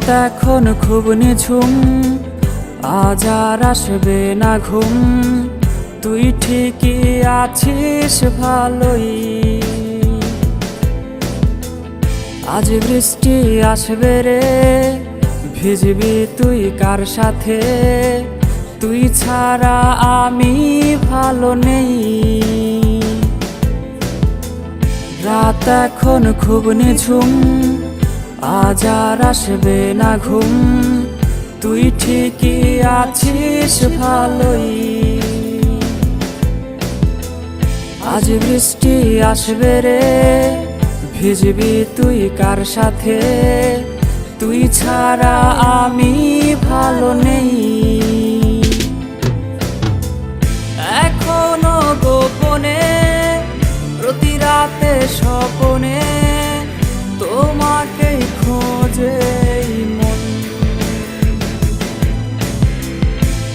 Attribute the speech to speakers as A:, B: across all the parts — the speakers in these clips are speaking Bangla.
A: রাত এখন খুব নিঝুম, আজ আর আসবে না ঘুম। তুই ঠিকই আছিস ভালোই, আজ বৃষ্টি আসবে রে, ভিজবি তুই কার সাথে? তুই ছাড়া আমি ভালো নেই। রাত এখন খুব নিঝুম, আজ আর আসবে না ঘুম। তুই ঠিকই আছিস ভালোই, আজ বৃষ্টি আসবে রে, ভিজবি তুই কার সাথে? তুই ছাড়া আমি ভালো নেই। এখনো গোপনে প্রতি রাতে স্বপনে তোমাকে খোঁজে মন।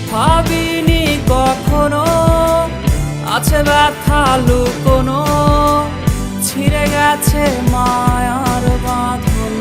A: ভাবিনি কখনো আছে ব্যথা লুকোনো, ছিঁড়ে গেছে মায়ার বাঁধন।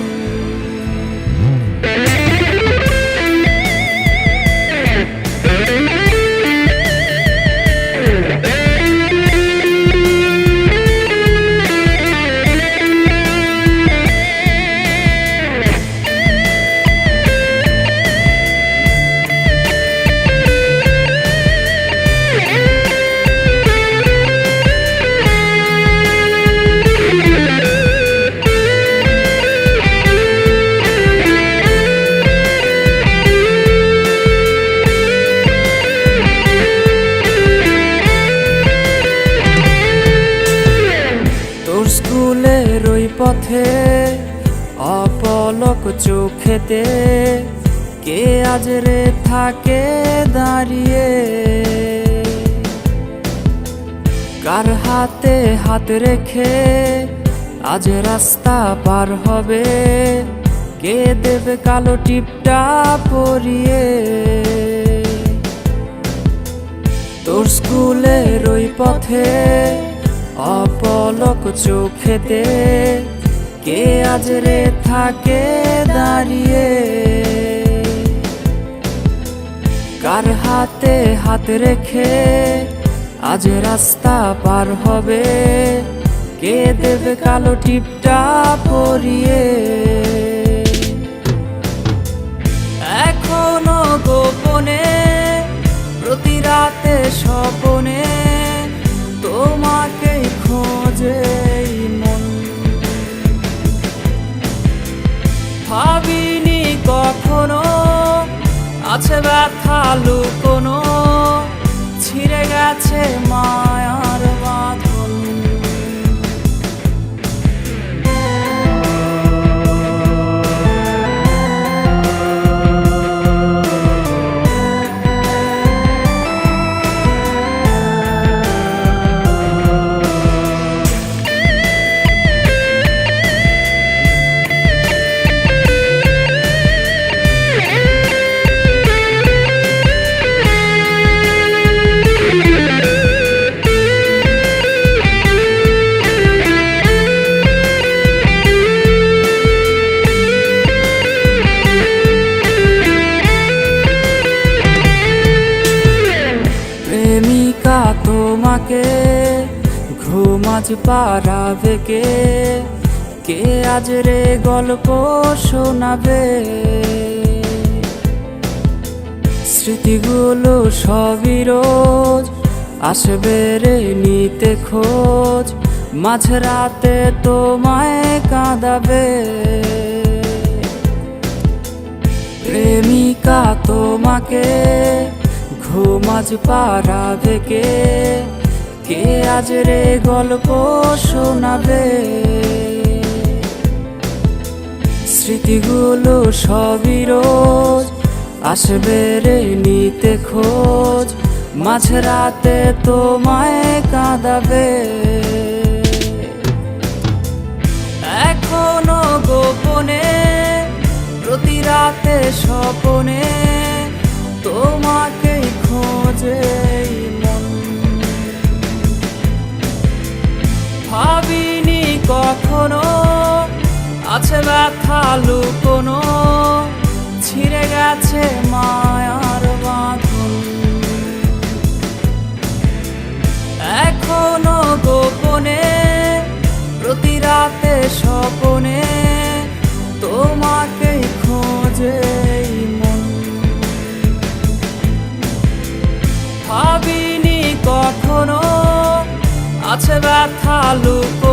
A: স্কুলের ওই পথে অপলক চোখেতে কে আজ রে থাকে দাঁড়িয়ে? কার হাতে হাত রেখে আজ রাস্তা পার হবে? কে দেবে কালো টিপটা পরিয়ে? তোর স্কুলের ওই পথে অপলক চোখেতে কে আজ রে থাকে দাঁড়িয়ে? কার হাতে হাত রেখে আজ রাস্তা পার হবে? কে দেবে কালো টিপটা পরিয়ে? এখনো গোপনে প্রতি রাতে স্বপনে তোমাকে খোঁজে মন। ভাবিনি কখনো আছে ব্যথা লুকোনো, ছিঁড়ে গেছে মায়ার বাঁধন। প্রেমিকা তোমাকে ঘুম আজ পাড়াবে কে? কে আজ রে গল্প শোনাবে? স্মৃতিগুলো সবই রোজ আসবে রে নিতে খোঁজ, মাঝরাতে তোমায় কাঁদাবে। প্রেমিকা তোমাকে ঘুম আজ পাড়াবে কে? কে আজ রে গল্প শোনাবে? স্মৃতিগুলো সবই রোজ আসবে রে নিতে খোঁজ, মাঝরাতে তোমায় কাঁদাবে। এখনো গোপনে প্রতি রাতে স্বপনে তোমাকে খোঁজে মন। ভাবিনি কখনো আছে ব্যথা লুকোনো, ছিঁড়ে গেছে মায়ার বাঁধন। এখনো গোপনে প্রতি রাতে স্বপনে তোমাকেই খোঁজে এই মন। ভাবিনি কখনো আছে ব্যথা লুকোনো